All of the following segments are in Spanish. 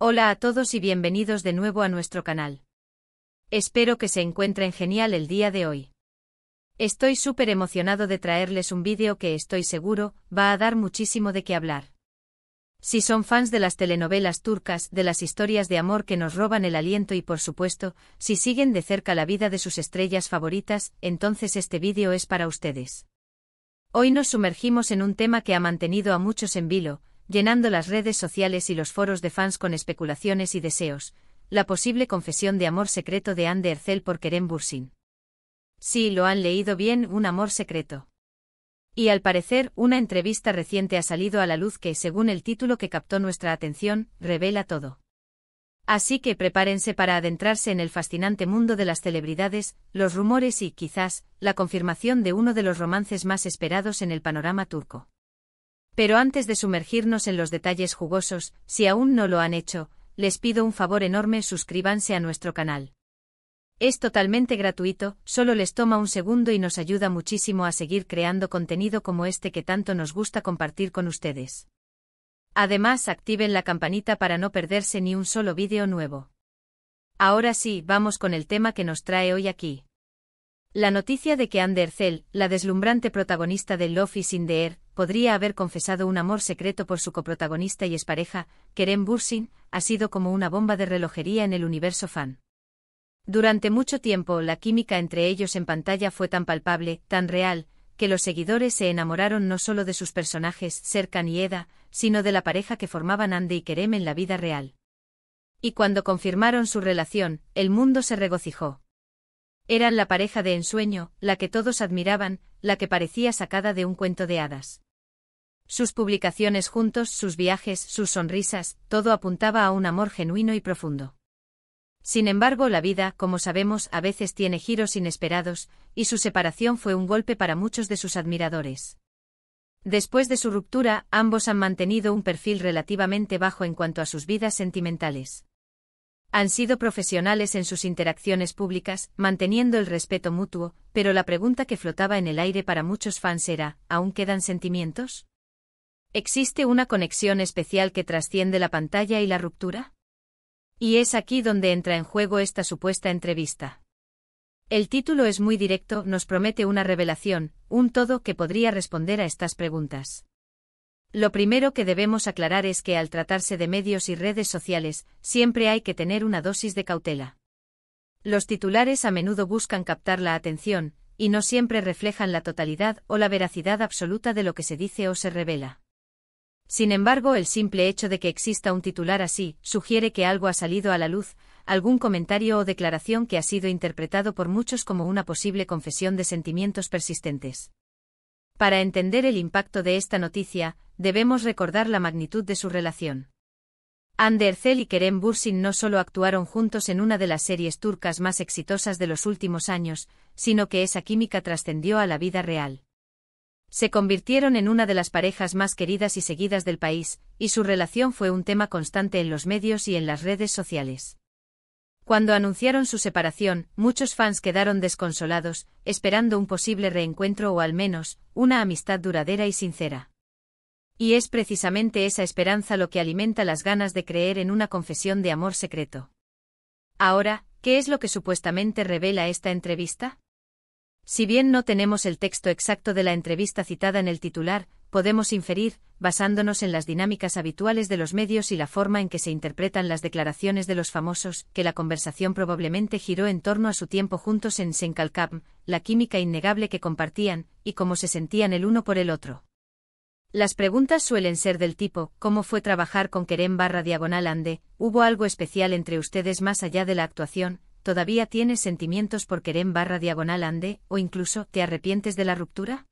Hola a todos y bienvenidos de nuevo a nuestro canal. Espero que se encuentren genial el día de hoy. Estoy súper emocionado de traerles un vídeo que estoy seguro va a dar muchísimo de qué hablar. Si son fans de las telenovelas turcas, de las historias de amor que nos roban el aliento y por supuesto, si siguen de cerca la vida de sus estrellas favoritas, entonces este vídeo es para ustedes. Hoy nos sumergimos en un tema que ha mantenido a muchos en vilo, llenando las redes sociales y los foros de fans con especulaciones y deseos, la posible confesión de amor secreto de Hande Erçel por Kerem Bürsin. Sí, lo han leído bien, un amor secreto. Y al parecer, una entrevista reciente ha salido a la luz que, según el título que captó nuestra atención, revela todo. Así que prepárense para adentrarse en el fascinante mundo de las celebridades, los rumores y, quizás, la confirmación de uno de los romances más esperados en el panorama turco. Pero antes de sumergirnos en los detalles jugosos, si aún no lo han hecho, les pido un favor enorme: suscríbanse a nuestro canal. Es totalmente gratuito, solo les toma un segundo y nos ayuda muchísimo a seguir creando contenido como este que tanto nos gusta compartir con ustedes. Además, activen la campanita para no perderse ni un solo vídeo nuevo. Ahora sí, vamos con el tema que nos trae hoy aquí. La noticia de que Hande Erçel, la deslumbrante protagonista de Love is in the Air, podría haber confesado un amor secreto por su coprotagonista y expareja, Kerem Bürsin, ha sido como una bomba de relojería en el universo fan. Durante mucho tiempo, la química entre ellos en pantalla fue tan palpable, tan real, que los seguidores se enamoraron no solo de sus personajes, Serkan y Eda, sino de la pareja que formaban Hande y Kerem en la vida real. Y cuando confirmaron su relación, el mundo se regocijó. Eran la pareja de ensueño, la que todos admiraban, la que parecía sacada de un cuento de hadas. Sus publicaciones juntos, sus viajes, sus sonrisas, todo apuntaba a un amor genuino y profundo. Sin embargo, la vida, como sabemos, a veces tiene giros inesperados, y su separación fue un golpe para muchos de sus admiradores. Después de su ruptura, ambos han mantenido un perfil relativamente bajo en cuanto a sus vidas sentimentales. Han sido profesionales en sus interacciones públicas, manteniendo el respeto mutuo, pero la pregunta que flotaba en el aire para muchos fans era: ¿aún quedan sentimientos? ¿Existe una conexión especial que trasciende la pantalla y la ruptura? Y es aquí donde entra en juego esta supuesta entrevista. El título es muy directo, nos promete una revelación, un todo que podría responder a estas preguntas. Lo primero que debemos aclarar es que al tratarse de medios y redes sociales, siempre hay que tener una dosis de cautela. Los titulares a menudo buscan captar la atención, y no siempre reflejan la totalidad o la veracidad absoluta de lo que se dice o se revela. Sin embargo, el simple hecho de que exista un titular así, sugiere que algo ha salido a la luz, algún comentario o declaración que ha sido interpretado por muchos como una posible confesión de sentimientos persistentes. Para entender el impacto de esta noticia, debemos recordar la magnitud de su relación. Hande Erçel y Kerem Bürsin no solo actuaron juntos en una de las series turcas más exitosas de los últimos años, sino que esa química trascendió a la vida real. Se convirtieron en una de las parejas más queridas y seguidas del país, y su relación fue un tema constante en los medios y en las redes sociales. Cuando anunciaron su separación, muchos fans quedaron desconsolados, esperando un posible reencuentro o al menos, una amistad duradera y sincera. Y es precisamente esa esperanza lo que alimenta las ganas de creer en una confesión de amor secreto. Ahora, ¿qué es lo que supuestamente revela esta entrevista? Si bien no tenemos el texto exacto de la entrevista citada en el titular, podemos inferir, basándonos en las dinámicas habituales de los medios y la forma en que se interpretan las declaraciones de los famosos, que la conversación probablemente giró en torno a su tiempo juntos en Senkalkam, la química innegable que compartían, y cómo se sentían el uno por el otro. Las preguntas suelen ser del tipo: ¿cómo fue trabajar con Kerem/Hande? ¿Hubo algo especial entre ustedes más allá de la actuación? ¿Todavía tienes sentimientos por Kerem/Hande? O incluso, ¿te arrepientes de la ruptura?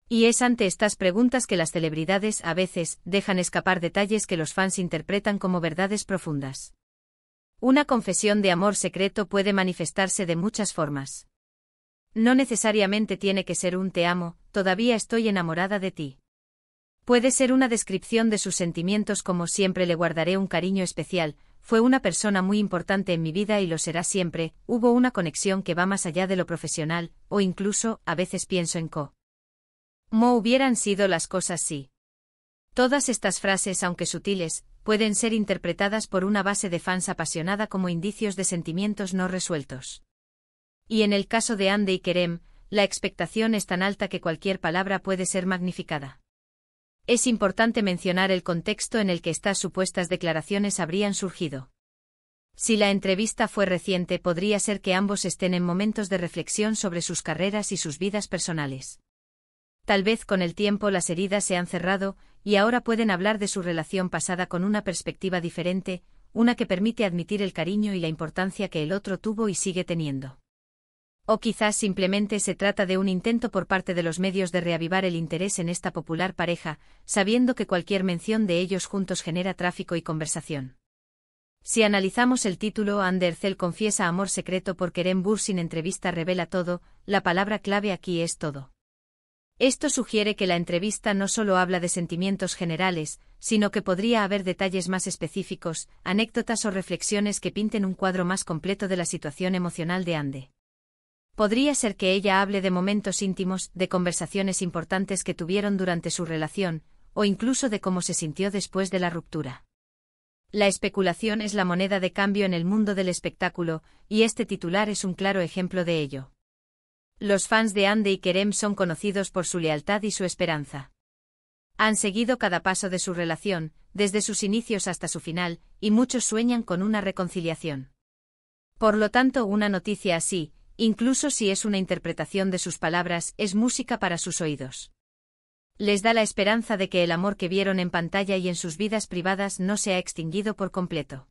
Y es ante estas preguntas que las celebridades a veces dejan escapar detalles que los fans interpretan como verdades profundas. Una confesión de amor secreto puede manifestarse de muchas formas. No necesariamente tiene que ser un: te amo, todavía estoy enamorada de ti. Puede ser una descripción de sus sentimientos como: siempre le guardaré un cariño especial, fue una persona muy importante en mi vida y lo será siempre, hubo una conexión que va más allá de lo profesional, o incluso, a veces pienso en ¿cómo hubieran sido las cosas si? Todas estas frases, aunque sutiles, pueden ser interpretadas por una base de fans apasionada como indicios de sentimientos no resueltos. Y en el caso de Hande y Kerem, la expectación es tan alta que cualquier palabra puede ser magnificada. Es importante mencionar el contexto en el que estas supuestas declaraciones habrían surgido. Si la entrevista fue reciente, podría ser que ambos estén en momentos de reflexión sobre sus carreras y sus vidas personales. Tal vez con el tiempo las heridas se han cerrado, y ahora pueden hablar de su relación pasada con una perspectiva diferente, una que permite admitir el cariño y la importancia que el otro tuvo y sigue teniendo. O quizás simplemente se trata de un intento por parte de los medios de reavivar el interés en esta popular pareja, sabiendo que cualquier mención de ellos juntos genera tráfico y conversación. Si analizamos el título, Hande Erçel confiesa amor secreto por Kerem Bürsin, entrevista revela todo, la palabra clave aquí es todo. Esto sugiere que la entrevista no solo habla de sentimientos generales, sino que podría haber detalles más específicos, anécdotas o reflexiones que pinten un cuadro más completo de la situación emocional de Hande. Podría ser que ella hable de momentos íntimos, de conversaciones importantes que tuvieron durante su relación, o incluso de cómo se sintió después de la ruptura. La especulación es la moneda de cambio en el mundo del espectáculo, y este titular es un claro ejemplo de ello. Los fans de Hande y Kerem son conocidos por su lealtad y su esperanza. Han seguido cada paso de su relación, desde sus inicios hasta su final, y muchos sueñan con una reconciliación. Por lo tanto, una noticia así, incluso si es una interpretación de sus palabras, es música para sus oídos. Les da la esperanza de que el amor que vieron en pantalla y en sus vidas privadas no se ha extinguido por completo.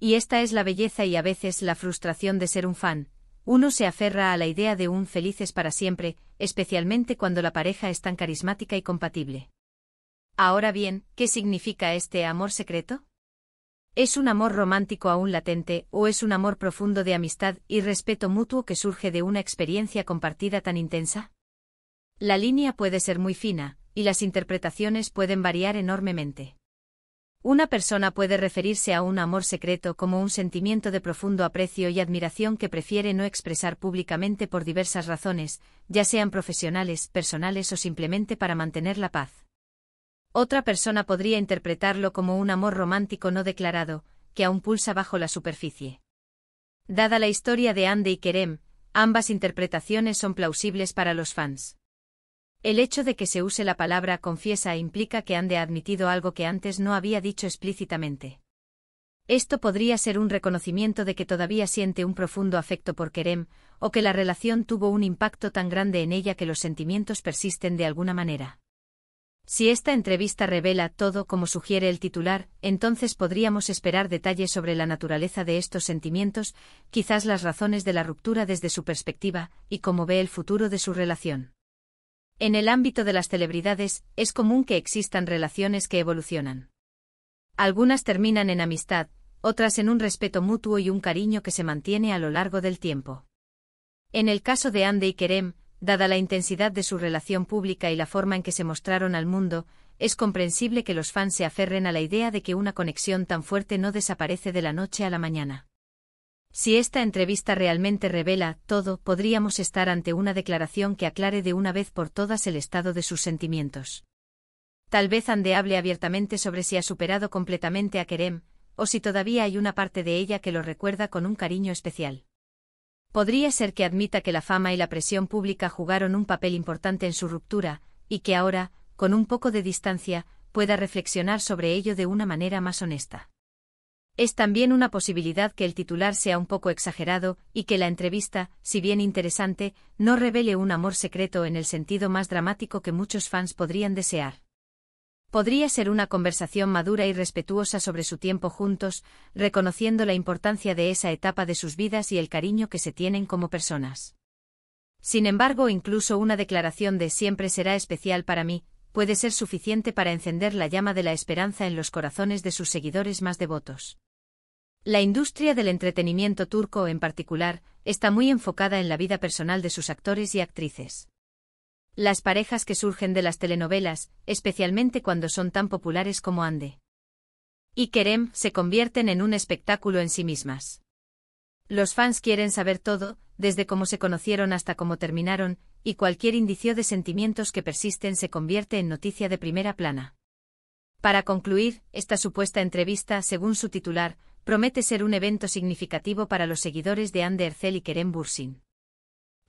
Y esta es la belleza y a veces la frustración de ser un fan. Uno se aferra a la idea de un felices para siempre, especialmente cuando la pareja es tan carismática y compatible. Ahora bien, ¿qué significa este amor secreto? ¿Es un amor romántico aún latente o es un amor profundo de amistad y respeto mutuo que surge de una experiencia compartida tan intensa? La línea puede ser muy fina, y las interpretaciones pueden variar enormemente. Una persona puede referirse a un amor secreto como un sentimiento de profundo aprecio y admiración que prefiere no expresar públicamente por diversas razones, ya sean profesionales, personales o simplemente para mantener la paz. Otra persona podría interpretarlo como un amor romántico no declarado, que aún pulsa bajo la superficie. Dada la historia de Hande y Kerem, ambas interpretaciones son plausibles para los fans. El hecho de que se use la palabra confiesa implica que Hande ha admitido algo que antes no había dicho explícitamente. Esto podría ser un reconocimiento de que todavía siente un profundo afecto por Kerem, o que la relación tuvo un impacto tan grande en ella que los sentimientos persisten de alguna manera. Si esta entrevista revela todo como sugiere el titular, entonces podríamos esperar detalles sobre la naturaleza de estos sentimientos, quizás las razones de la ruptura desde su perspectiva, y cómo ve el futuro de su relación. En el ámbito de las celebridades, es común que existan relaciones que evolucionan. Algunas terminan en amistad, otras en un respeto mutuo y un cariño que se mantiene a lo largo del tiempo. En el caso de Hande y Kerem, dada la intensidad de su relación pública y la forma en que se mostraron al mundo, es comprensible que los fans se aferren a la idea de que una conexión tan fuerte no desaparece de la noche a la mañana. Si esta entrevista realmente revela todo, podríamos estar ante una declaración que aclare de una vez por todas el estado de sus sentimientos. Tal vez Hande hable abiertamente sobre si ha superado completamente a Kerem, o si todavía hay una parte de ella que lo recuerda con un cariño especial. Podría ser que admita que la fama y la presión pública jugaron un papel importante en su ruptura, y que ahora, con un poco de distancia, pueda reflexionar sobre ello de una manera más honesta. Es también una posibilidad que el titular sea un poco exagerado y que la entrevista, si bien interesante, no revele un amor secreto en el sentido más dramático que muchos fans podrían desear. Podría ser una conversación madura y respetuosa sobre su tiempo juntos, reconociendo la importancia de esa etapa de sus vidas y el cariño que se tienen como personas. Sin embargo, incluso una declaración de "siempre será especial para mí" puede ser suficiente para encender la llama de la esperanza en los corazones de sus seguidores más devotos. La industria del entretenimiento turco, en particular, está muy enfocada en la vida personal de sus actores y actrices. Las parejas que surgen de las telenovelas, especialmente cuando son tan populares como Hande y Kerem, se convierten en un espectáculo en sí mismas. Los fans quieren saber todo, desde cómo se conocieron hasta cómo terminaron, y cualquier indicio de sentimientos que persisten se convierte en noticia de primera plana. Para concluir, esta supuesta entrevista, según su titular, promete ser un evento significativo para los seguidores de Hande Erçel y Kerem Bürsin.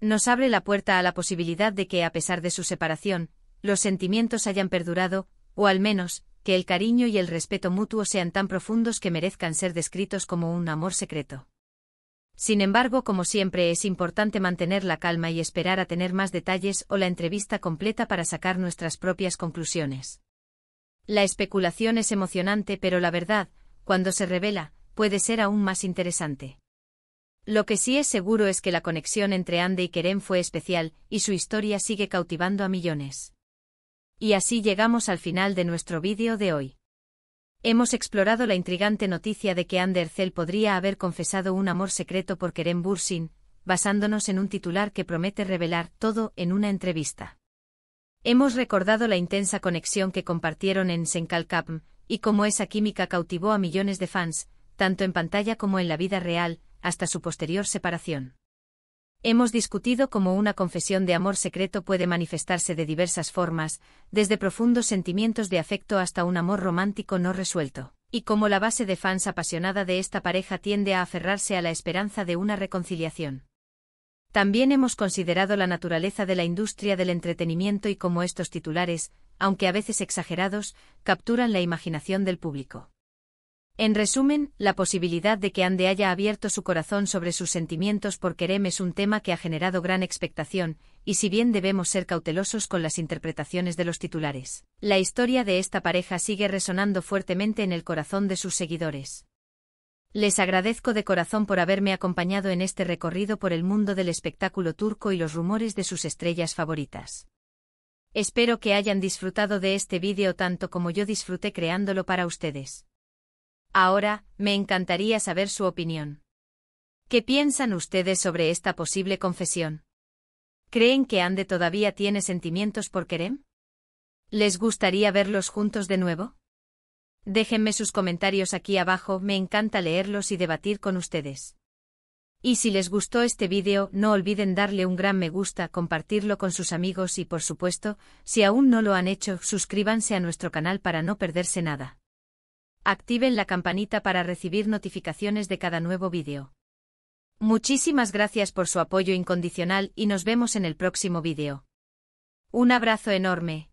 Nos abre la puerta a la posibilidad de que, a pesar de su separación, los sentimientos hayan perdurado, o al menos, que el cariño y el respeto mutuo sean tan profundos que merezcan ser descritos como un amor secreto. Sin embargo, como siempre, es importante mantener la calma y esperar a tener más detalles o la entrevista completa para sacar nuestras propias conclusiones. La especulación es emocionante, pero la verdad, cuando se revela, puede ser aún más interesante. Lo que sí es seguro es que la conexión entre Hande y Kerem fue especial, y su historia sigue cautivando a millones. Y así llegamos al final de nuestro vídeo de hoy. Hemos explorado la intrigante noticia de que Hande Erçel podría haber confesado un amor secreto por Kerem Bürsin, basándonos en un titular que promete revelar todo en una entrevista. Hemos recordado la intensa conexión que compartieron en Senkalkapm, y cómo esa química cautivó a millones de fans, tanto en pantalla como en la vida real, hasta su posterior separación. Hemos discutido cómo una confesión de amor secreto puede manifestarse de diversas formas, desde profundos sentimientos de afecto hasta un amor romántico no resuelto, y cómo la base de fans apasionada de esta pareja tiende a aferrarse a la esperanza de una reconciliación. También hemos considerado la naturaleza de la industria del entretenimiento y cómo estos titulares, aunque a veces exagerados, capturan la imaginación del público. En resumen, la posibilidad de que Hande haya abierto su corazón sobre sus sentimientos por Kerem es un tema que ha generado gran expectación, y si bien debemos ser cautelosos con las interpretaciones de los titulares, la historia de esta pareja sigue resonando fuertemente en el corazón de sus seguidores. Les agradezco de corazón por haberme acompañado en este recorrido por el mundo del espectáculo turco y los rumores de sus estrellas favoritas. Espero que hayan disfrutado de este vídeo tanto como yo disfruté creándolo para ustedes. Ahora, me encantaría saber su opinión. ¿Qué piensan ustedes sobre esta posible confesión? ¿Creen que Hande todavía tiene sentimientos por Kerem? ¿Les gustaría verlos juntos de nuevo? Déjenme sus comentarios aquí abajo, me encanta leerlos y debatir con ustedes. Y si les gustó este vídeo, no olviden darle un gran me gusta, compartirlo con sus amigos y por supuesto, si aún no lo han hecho, suscríbanse a nuestro canal para no perderse nada. Activen la campanita para recibir notificaciones de cada nuevo vídeo. Muchísimas gracias por su apoyo incondicional y nos vemos en el próximo vídeo. Un abrazo enorme.